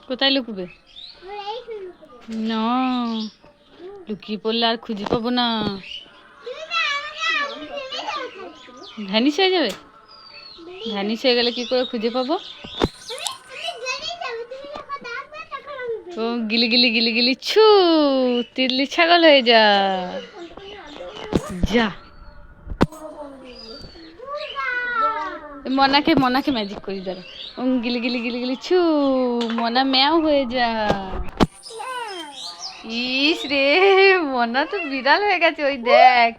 কোথায় লুকবে? না, লুকিয়ে পড়লে আর খুঁজে পাবো না। ভ্যানিশ হয়ে যাবে? ভ্যানিশ হয়ে গেলে কি করে খুঁজে পাবো? ও গিলি গিলি গিলি গিলি ছু, তিতলি ছাগল হয়ে যা। যা, মনাকে মনাকে ম্যাজিক করি দাঁড়া। গিলি গিলি গিলি গিলি ছু, মনা ম্যাও হয়ে যা। ইস রে, মনা তো বিড়াল হয়ে গেছে, ওই দেখ।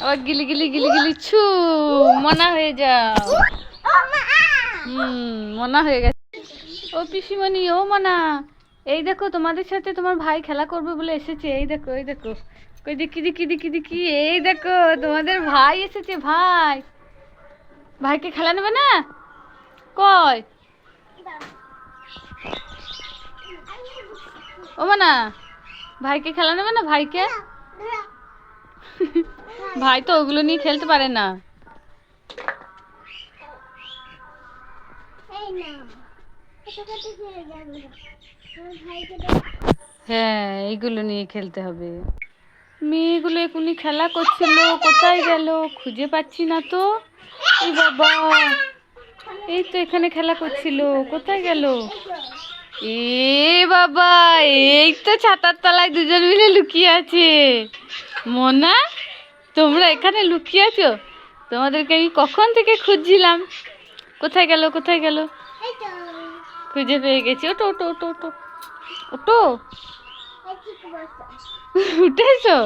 আবার গিলি গিলি গিলি গিলি ছু, মনা হয়ে যাও। মনা হয়ে গেছে। ও পিসিমণি, ও মনা, এই দেখো তোমাদের সাথে তোমার ভাই খেলা করবে বলে এসেছে। এই দেখো, এই দেখো, কই দেখি দেখি দেখি দেখি, এই দেখো তোমাদের ভাই এসেছে। ভাই, ভাইকে খেলা নেবে না? কই ও মনা, ভাইকে খেলা নেবে না? ভাইকে, ভাই তো ওগুলো নিয়ে খেলতে পারে না। হ্যাঁ, এইগুলো নিয়ে খেলতে হবে। মেয়েগুলো এখনই খেলা করছিল, কোথায় গেল খুঁজে পাচ্ছি না তো। এই বাবা, এই তো এখানে খেলা করছিল, কোথায় গেল? এ বাবা, এই তো ছাতার তলায় দুজন মিলে লুকিয়ে আছে। মোনা, তোমরা এখানে লুকিয়ে আছো? তোমাদেরকে আমি কখন থেকে খুঁজছিলাম। কোথায় গেল, কোথায় গেল? খুঁজে পেয়ে গেছি। ওটো ওটো ওটো ওটো ওটো, উঠেছো?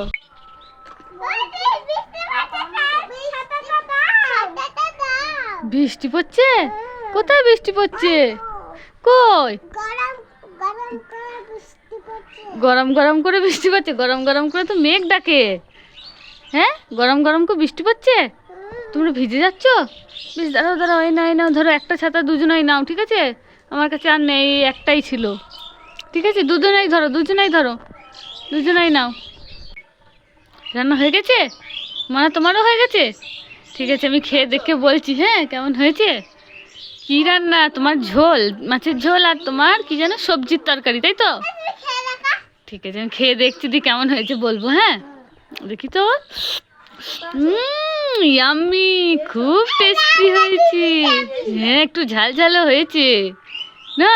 বৃষ্টি পড়ছে? কোথায় বৃষ্টি পড়ছে? কই? গরম গরম করে বৃষ্টি পড়ছে? গরম গরম করে তো মেঘ ডাকে। হ্যাঁ, গরম গরম করে বৃষ্টি পড়ছে, তোমরা ভিজে যাচ্ছ? বেশ, দাঁড়াও দাঁড়াও, এই নাও এই নাও, ধরো একটা ছাতা দুজনেই নাও, ঠিক আছে? আমার কাছে আর নেই, একটাই ছিল। ঠিক আছে, দুজনেই ধরো, দুজনেই ধরো, দুজনেই নাও। রান্না হয়ে গেছে? মানে তোমারও হয়ে গেছে? ঠিক আছে, আমি খেয়ে দেখে বলছি, হ্যাঁ, কেমন হয়েছে। কি রান্না তোমার? ঝোল, মাছের ঝোল, আর তোমার কি যেন সবজির তরকারি, তাই তো? ঠিক আছে, আমি খেয়ে দেখছি দি কেমন হয়েছে বলবো। হ্যাঁ, দেখি তো। ইয়াম্মি, খুব টেস্টি হয়েছে। হ্যাঁ, একটু ঝাল ঝালও হয়েছে না?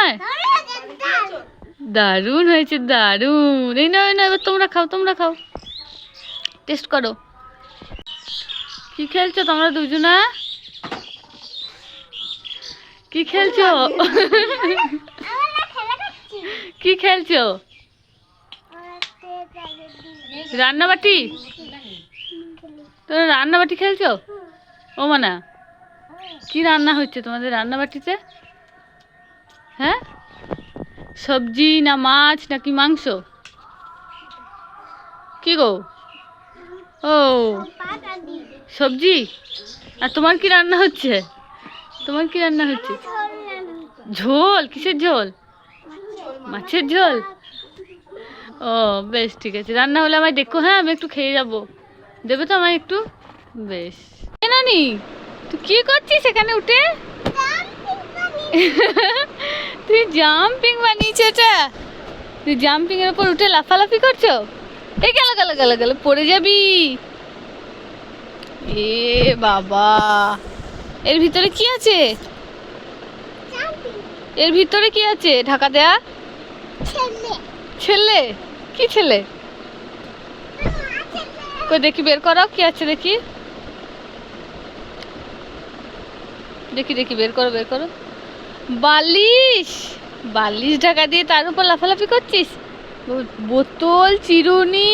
দারুণ হয়েছে, দারুণ। এই না, এই না, এবার তোমরা খাও, তোমরা খাও, টেস্ট করো। কি খেলছো তোমরা দুজনা? কি খেলছো? কি খেলছো? রান্নাবাটি? তোমরা রান্নাবাটি খেলছো? ও মানা, কি রান্না হচ্ছে তোমাদের রান্নাবাটিতে? হ্যাঁ, সবজি না মাছ নাকি মাংস? কি গো? ও, সবজি। আর তোমার কি রান্না হচ্ছে? তোমার কি রান্না হচ্ছে? ঝোল, কিসের ঝোল? মাছের ঝোল। ও বেশ, ঠিক আছে, রান্না হলে আমায় দেখো। হ্যাঁ, আমি একটু খেয়ে যাবো, দেবে তো আমায় একটু? বেশ। নানি, তুই কি করছিস এখানে উঠে? তুই জাম্পিং বানিয়েছ এটা? তুই জাম্পিং এর উপর উঠে লাফালাফি করছো? এই গেল গেল গেল গেল, পড়ে যাবি। এ বাবা, এর ভিতরে কি আছে? এর ভিতরে কি আছে ঢাকা দেয়া? ছেলে? কি ছেলে? কই দেখি, বের করো, কি আছে দেখি, দেখি দেখি, বের করো, বের করো। বালিশ? বালিশ ঢাকা দিয়ে তার উপর লাফালাফি করছিস? বোতল, চিরুনি,